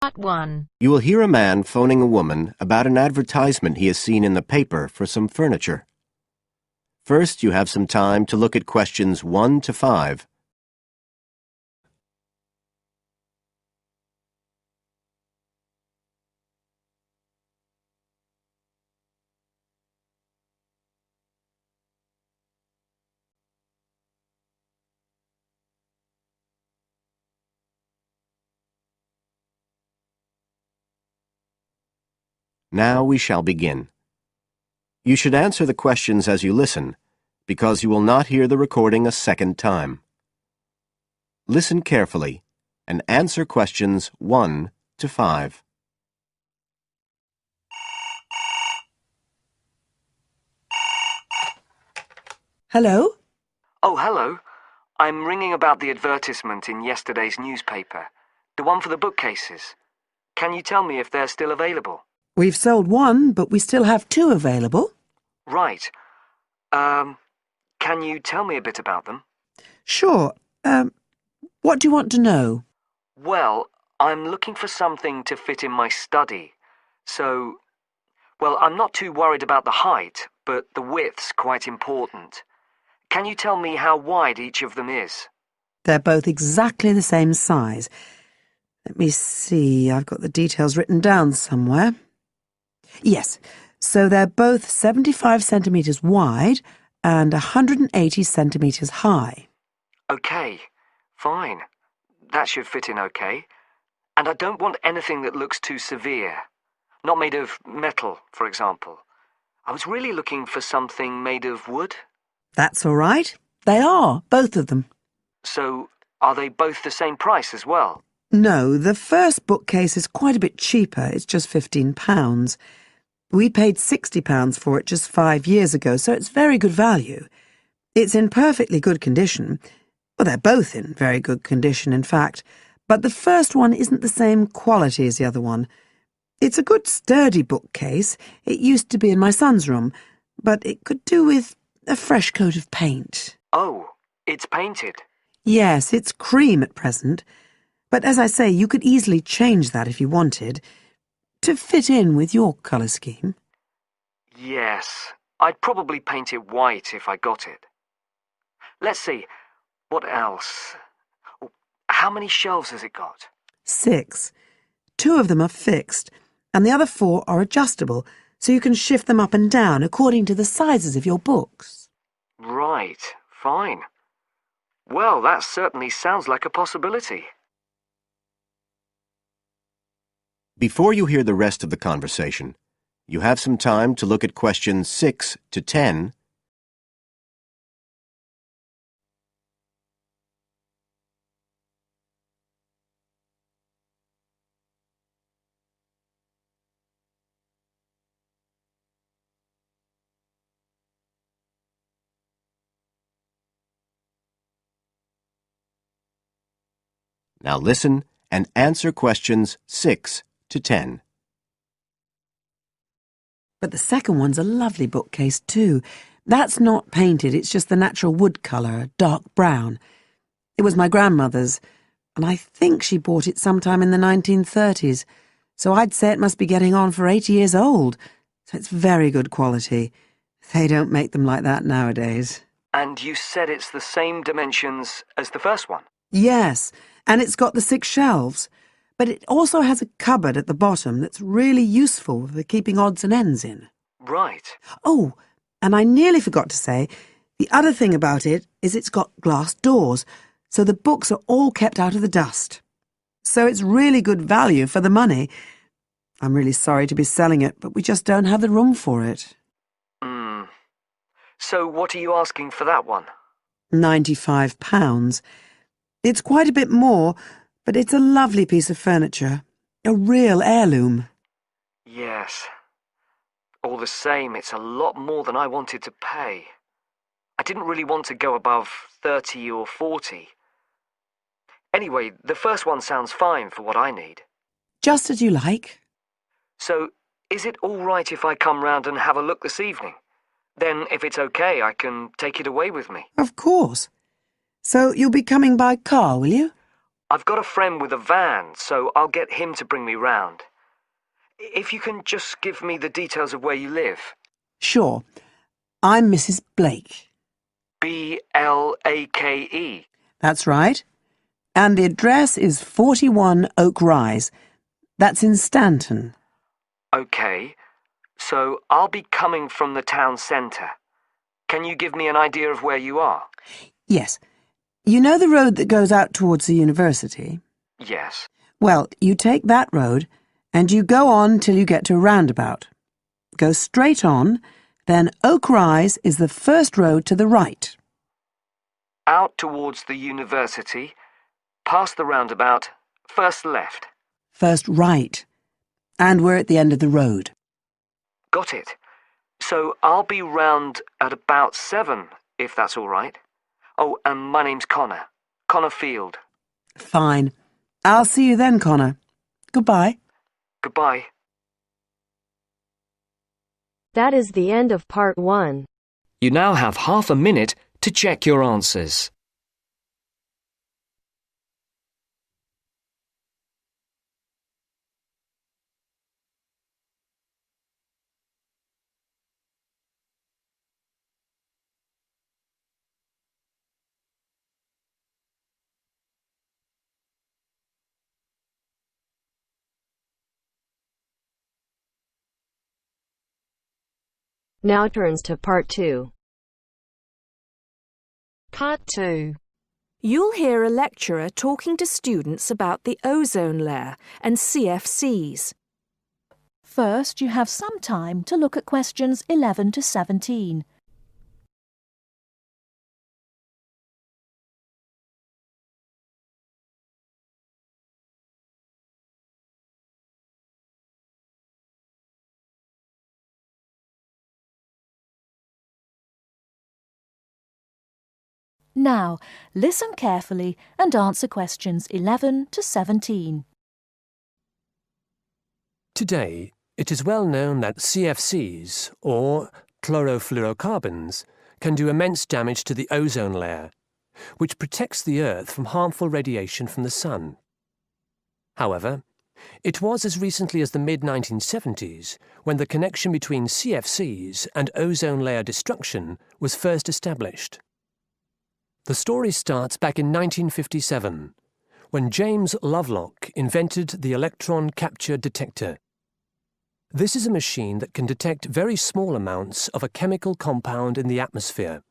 Part 1. You will hear a man phoning a woman about an advertisement he has seen in the paper for some furniture. First, you have some time to look at questions 1 to 5. Now we shall begin. You should answer the questions as you listen, because you will not hear the recording a second time. Listen carefully and answer questions 1 to 5. Hello? Oh, hello. I'm ringing about the advertisement in yesterday's newspaper. The one for the bookcases. Can you tell me if they're still available? We've sold one, but we still have two available. Right. Can you tell me a bit about them? Sure. What do you want to know? Well, I'm looking for something to fit in my study. I'm not too worried about the height, but the width's quite important. Can you tell me how wide each of them is? They're both exactly the same size. Let me see, I've got the details written down somewhere. Yes, so they're both 75 centimetres wide and 180 centimetres high. Okay, fine. That should fit in okay. And I don't want anything that looks too severe. Not made of metal, for example. I was really looking for something made of wood. That's all right. They are, both of them. So, are they both the same price as well? No, the first bookcase is quite a bit cheaper. It's just £15. We paid £60 for it just 5 years ago, so it's very good value. It's in perfectly good condition. Well, they're both in very good condition, in fact. But the first one isn't the same quality as the other one. It's a good, sturdy bookcase. It used to be in my son's room, but it could do with a fresh coat of paint. Oh, it's painted? Yes, it's cream at present. But as I say, you could easily change that if you wanted, to fit in with your colour scheme. Yes, I'd probably paint it white if I got it. Let's see, what else? How many shelves has it got? 6. 2 of them are fixed, and the other 4 are adjustable, so you can shift them up and down according to the sizes of your books. Right, fine. Well, that certainly sounds like a possibility. Before you hear the rest of the conversation, you have some time to look at questions 6 to 10. Now listen and answer questions 6 to 10. But the second one's a lovely bookcase too. That's not painted, it's just the natural wood colour, dark brown. It was my grandmother's, and I think she bought it sometime in the 1930s, so I'd say it must be getting on for 80 years old, so it's very good quality. They don't make them like that nowadays. And you said it's the same dimensions as the first one? Yes, and it's got the 6 shelves, but it also has a cupboard at the bottom that's really useful for keeping odds and ends in. Right. Oh, and I nearly forgot to say, the other thing about it is it's got glass doors, so the books are all kept out of the dust. So it's really good value for the money. I'm really sorry to be selling it, but we just don't have the room for it. So what are you asking for that one? £95. It's quite a bit more, but it's a lovely piece of furniture. A real heirloom. Yes. All the same, it's a lot more than I wanted to pay. I didn't really want to go above 30 or 40. Anyway, the first one sounds fine for what I need. Just as you like. So, is it all right if I come round and have a look this evening? Then, if it's okay, I can take it away with me. Of course. So you'll be coming by car, will you? I've got a friend with a van, so I'll get him to bring me round. If you can just give me the details of where you live. Sure. I'm Mrs. Blake. Blake. That's right. And the address is 41 Oak Rise. That's in Stanton. OK, so I'll be coming from the town centre. Can you give me an idea of where you are? Yes. You know the road that goes out towards the university? Yes. Well, you take that road and you go on till you get to a roundabout. Go straight on, then Oak Rise is the first road to the right. Out towards the university, past the roundabout, first left. First right. And we're at the end of the road. Got it. So I'll be round at about 7, if that's all right. Oh, and my name's Connor. Connor Field. Fine. I'll see you then, Connor. Goodbye. Goodbye. That is the end of part 1. You now have half a minute to check your answers. Now turns to part 2. Part 2. You'll hear a lecturer talking to students about the ozone layer and CFCs. First, you have some time to look at questions 11 to 17. Now, listen carefully and answer questions 11 to 17. Today, it is well known that CFCs, or chlorofluorocarbons, can do immense damage to the ozone layer, which protects the Earth from harmful radiation from the sun. However, it was as recently as the mid-1970s when the connection between CFCs and ozone layer destruction was first established. The story starts back in 1957, when James Lovelock invented the electron capture detector. This is a machine that can detect very small amounts of a chemical compound in the atmosphere.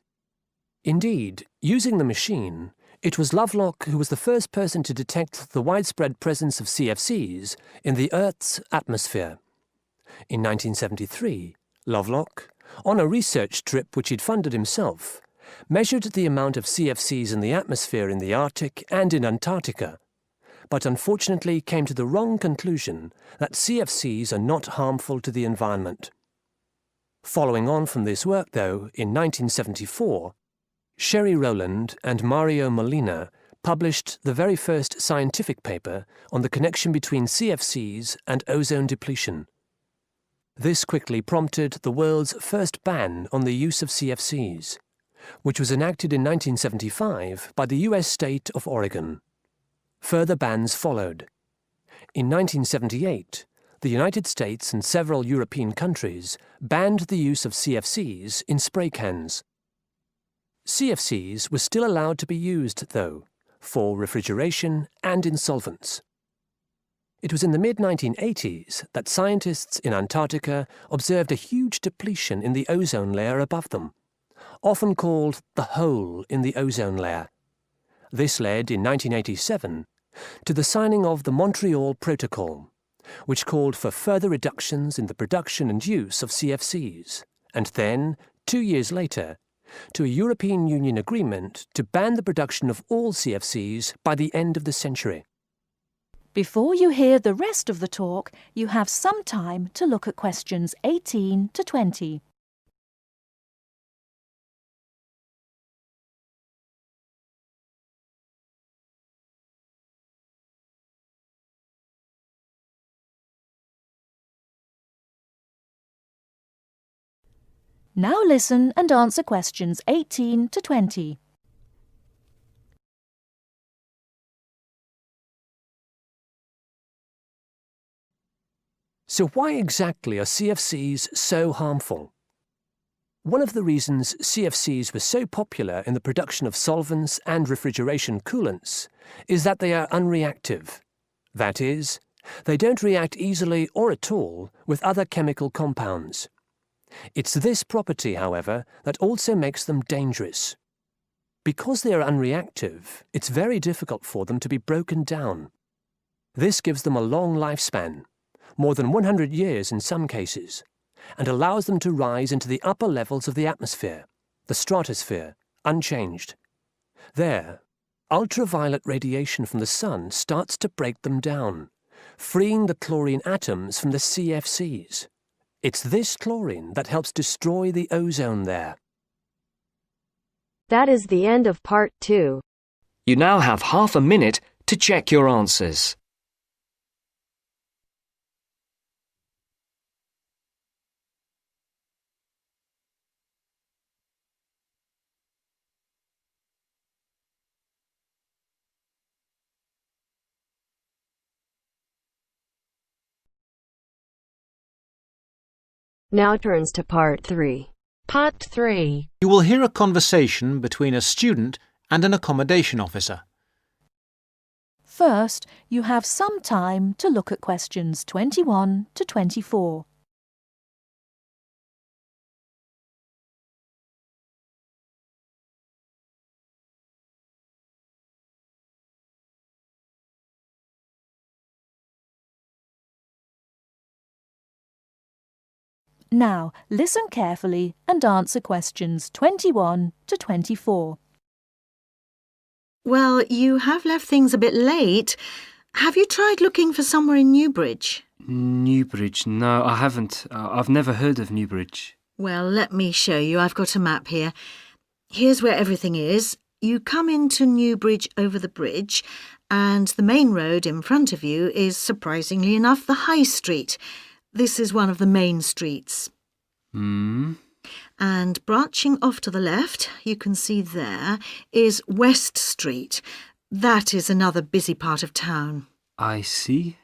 Indeed, using the machine, it was Lovelock who was the first person to detect the widespread presence of CFCs in the Earth's atmosphere. In 1973, Lovelock, on a research trip which he'd funded himself, measured the amount of CFCs in the atmosphere in the Arctic and in Antarctica, but unfortunately came to the wrong conclusion that CFCs are not harmful to the environment. Following on from this work, though, in 1974, Sherry Rowland and Mario Molina published the very first scientific paper on the connection between CFCs and ozone depletion. This quickly prompted the world's first ban on the use of CFCs, which was enacted in 1975 by the US state of Oregon. Further bans followed. In 1978, the United States and several European countries banned the use of CFCs in spray cans. CFCs were still allowed to be used, though, for refrigeration and in solvents. It was in the mid-1980s that scientists in Antarctica observed a huge depletion in the ozone layer above them, often called the hole in the ozone layer. This led, in 1987, to the signing of the Montreal Protocol, which called for further reductions in the production and use of CFCs, and then, 2 years later, to a European Union agreement to ban the production of all CFCs by the end of the century. Before you hear the rest of the talk, you have some time to look at questions 18 to 20. Now listen and answer questions 18 to 20. So why exactly are CFCs so harmful? One of the reasons CFCs were so popular in the production of solvents and refrigeration coolants is that they are unreactive. That is, they don't react easily or at all with other chemical compounds. It's this property, however, that also makes them dangerous. Because they are unreactive, it's very difficult for them to be broken down. This gives them a long lifespan, more than 100 years in some cases, and allows them to rise into the upper levels of the atmosphere, the stratosphere, unchanged. There, ultraviolet radiation from the sun starts to break them down, freeing the chlorine atoms from the CFCs. It's this chlorine that helps destroy the ozone layer. That is the end of part 2. You now have half a minute to check your answers. Now turns to part 3. Part 3. You will hear a conversation between a student and an accommodation officer. First, you have some time to look at questions 21 to 24. Now, listen carefully and answer questions 21 to 24. Well, you have left things a bit late. Have you tried looking for somewhere in Newbridge? Newbridge? No, I haven't. I've never heard of Newbridge. Well, let me show you. I've got a map here. Here's where everything is. You come into Newbridge over the bridge, and the main road in front of you is, surprisingly enough, the High Street. This is one of the main streets. And branching off to the left, you can see there, is West Street. That is another busy part of town. I see.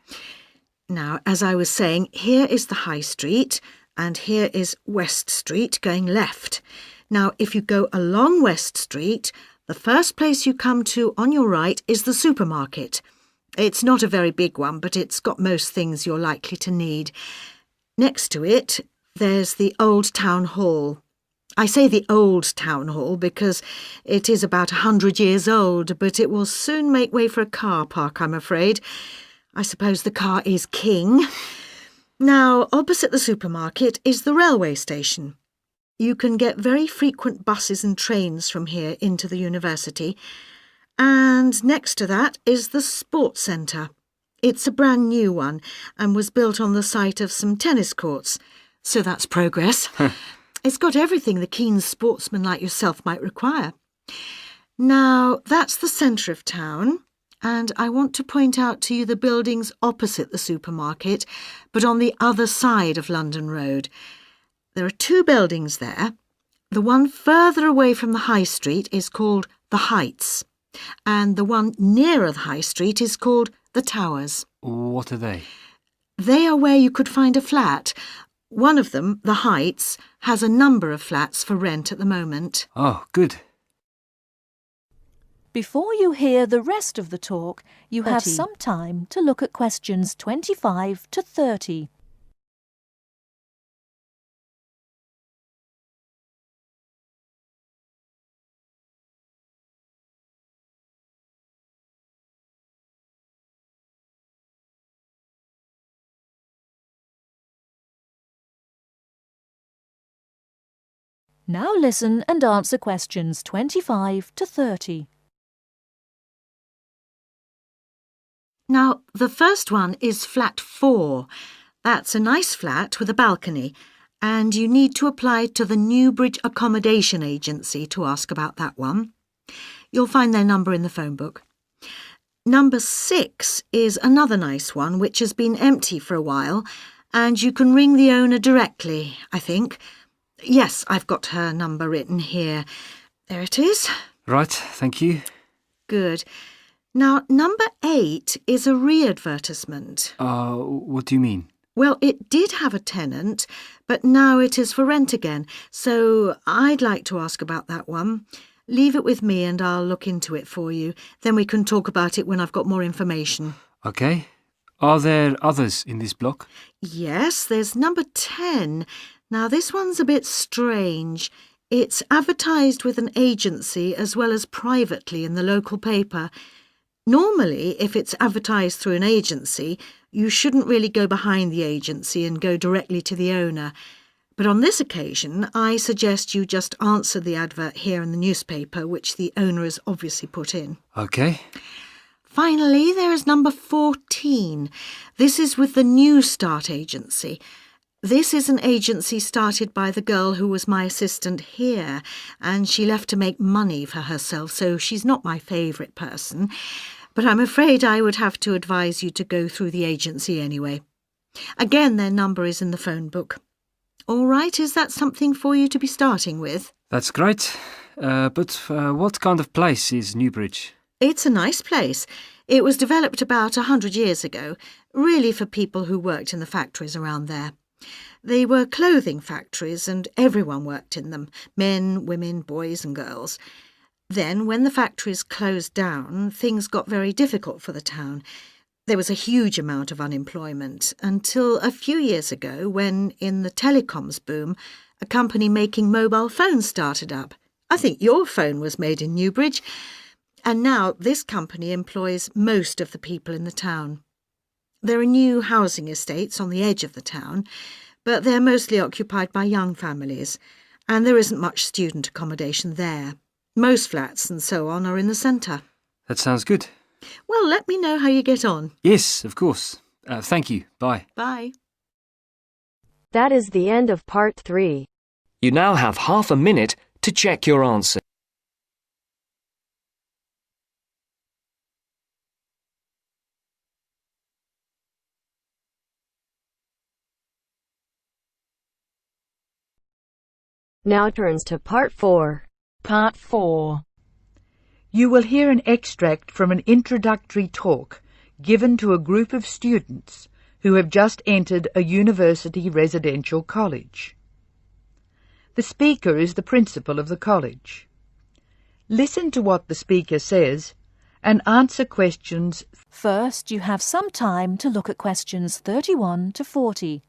Now, as I was saying, here is the High Street, and here is West Street going left. Now, if you go along West Street, the first place you come to on your right is the supermarket. It's not a very big one, but it's got most things you're likely to need. Next to it, there's the Old Town Hall. I say the Old Town Hall because it is about 100 years old, but it will soon make way for a car park, I'm afraid. I suppose the car is king. Now, opposite the supermarket is the railway station. You can get very frequent buses and trains from here into the university. And next to that is the sports centre. It's a brand new one and was built on the site of some tennis courts. So that's progress. It's got everything the keen sportsman like yourself might require. Now, that's the centre of town, and I want to point out to you the buildings opposite the supermarket, but on the other side of London Road. There are two buildings there. The one further away from the High Street is called the Heights, and the one nearer the High Street is called the Towers. What are they? They are where you could find a flat. One of them, the Heights, has a number of flats for rent at the moment. Oh, good. Before you hear the rest of the talk, you have 30. some time to look at questions 25 to 30. Now listen and answer questions 25 to 30. Now, the first one is flat 4. That's a nice flat with a balcony, and you need to apply to the Newbridge Accommodation Agency to ask about that one. You'll find their number in the phone book. Number 6 is another nice one which has been empty for a while, and you can ring the owner directly, I think. Yes, I've got her number written here. There it is. Right, thank you. Good. Now, number 8 is a re-advertisement. What do you mean? Well, it did have a tenant, but now it is for rent again, so I'd like to ask about that one. Leave it with me and I'll look into it for you. Then we can talk about it when I've got more information. Okay. Are there others in this block? Yes, there's number 10. Now, this one's a bit strange. It's advertised with an agency as well as privately in the local paper. Normally, if it's advertised through an agency, you shouldn't really go behind the agency and go directly to the owner. But on this occasion, I suggest you just answer the advert here in the newspaper, which the owner has obviously put in. Okay. Finally, there is number 14. This is with the New Start agency. This is an agency started by the girl who was my assistant here, and she left to make money for herself, so she's not my favourite person. But I'm afraid I would have to advise you to go through the agency anyway. Again, their number is in the phone book. All right, is that something for you to be starting with? That's great. But what kind of place is Newbridge? It's a nice place. It was developed about 100 years ago, really for people who worked in the factories around there. They were clothing factories and everyone worked in them, men, women, boys and girls. Then, when the factories closed down, things got very difficult for the town. There was a huge amount of unemployment until a few years ago when, in the telecoms boom, a company making mobile phones started up. I think your phone was made in Newbridge. And now this company employs most of the people in the town. There are new housing estates on the edge of the town, but they're mostly occupied by young families, and there isn't much student accommodation there. Most flats and so on are in the centre. That sounds good. Well, let me know how you get on. Yes, of course. Thank you. Bye. Bye. That is the end of part 3. You now have half a minute to check your answer. Now turns to part 4. Part 4. You will hear an extract from an introductory talk given to a group of students who have just entered a university residential college. The speaker is the principal of the college. Listen to what the speaker says and answer questions. First, you have some time to look at questions 31 to 40.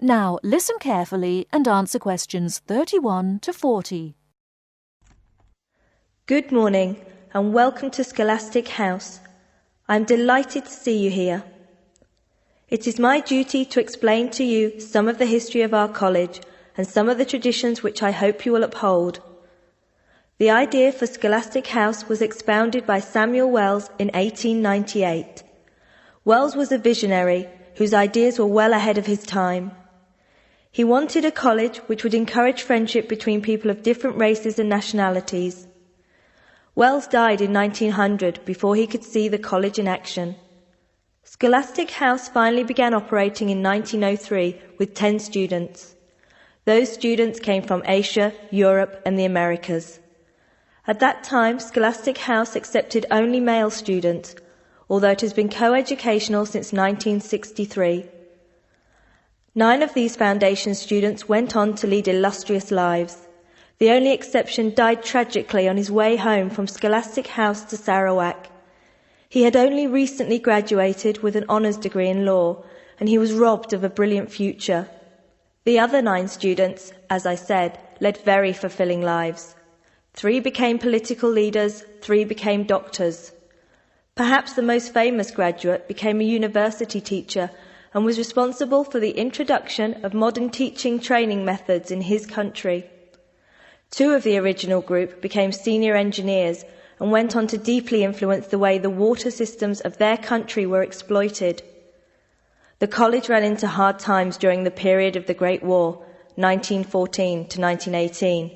Now, listen carefully and answer questions 31 to 40. Good morning and welcome to Scholastic House. I'm delighted to see you here. It is my duty to explain to you some of the history of our college and some of the traditions which I hope you will uphold. The idea for Scholastic House was expounded by Samuel Wells in 1898. Wells was a visionary whose ideas were well ahead of his time. He wanted a college which would encourage friendship between people of different races and nationalities. Wells died in 1900 before he could see the college in action. Scholastic House finally began operating in 1903 with 10 students. Those students came from Asia, Europe and the Americas. At that time, Scholastic House accepted only male students, although it has been co-educational since 1963. 9 of these foundation students went on to lead illustrious lives. The only exception died tragically on his way home from Scholastic House to Sarawak. He had only recently graduated with an honours degree in law, and he was robbed of a brilliant future. The other 9 students, as I said, led very fulfilling lives. 3 became political leaders, 3 became doctors. Perhaps the most famous graduate became a university teacher and was responsible for the introduction of modern teaching training methods in his country. 2 of the original group became senior engineers and went on to deeply influence the way the water systems of their country were exploited. The college ran into hard times during the period of the Great War, 1914 to 1918,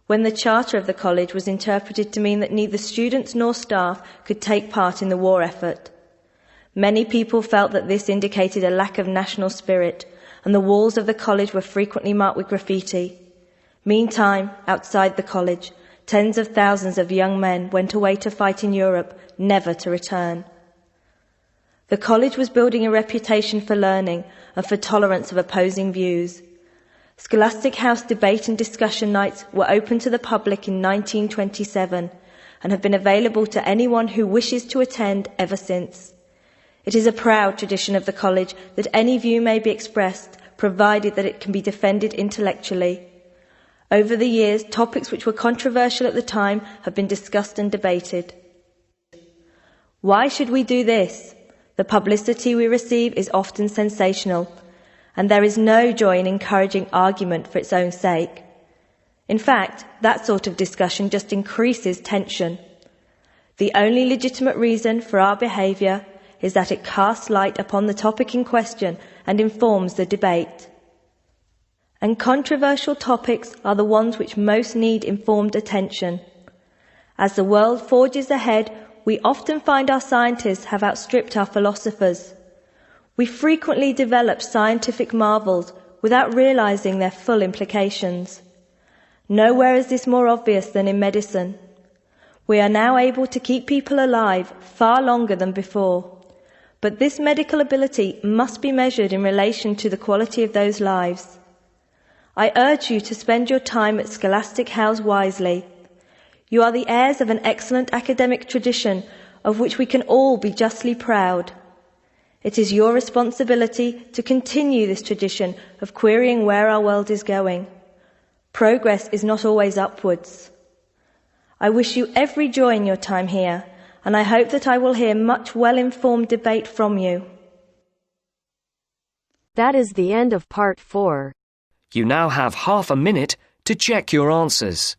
when the charter of the college was interpreted to mean that neither students nor staff could take part in the war effort. Many people felt that this indicated a lack of national spirit, and the walls of the college were frequently marked with graffiti. Meantime, outside the college, tens of thousands of young men went away to fight in Europe, never to return. The college was building a reputation for learning and for tolerance of opposing views. Scholastic House debate and discussion nights were open to the public in 1927 and have been available to anyone who wishes to attend ever since. It is a proud tradition of the college that any view may be expressed, provided that it can be defended intellectually. Over the years, topics which were controversial at the time have been discussed and debated. Why should we do this? The publicity we receive is often sensational, and there is no joy in encouraging argument for its own sake. In fact, that sort of discussion just increases tension. The only legitimate reason for our behaviour is that it casts light upon the topic in question and informs the debate. And controversial topics are the ones which most need informed attention. As the world forges ahead, we often find our scientists have outstripped our philosophers. We frequently develop scientific marvels without realizing their full implications. Nowhere is this more obvious than in medicine. We are now able to keep people alive far longer than before. But this medical ability must be measured in relation to the quality of those lives. I urge you to spend your time at Scholastic House wisely. You are the heirs of an excellent academic tradition of which we can all be justly proud. It is your responsibility to continue this tradition of querying where our world is going. Progress is not always upwards. I wish you every joy in your time here, and I hope that I will hear much well-informed debate from you. That is the end of part 4. You now have half a minute to check your answers.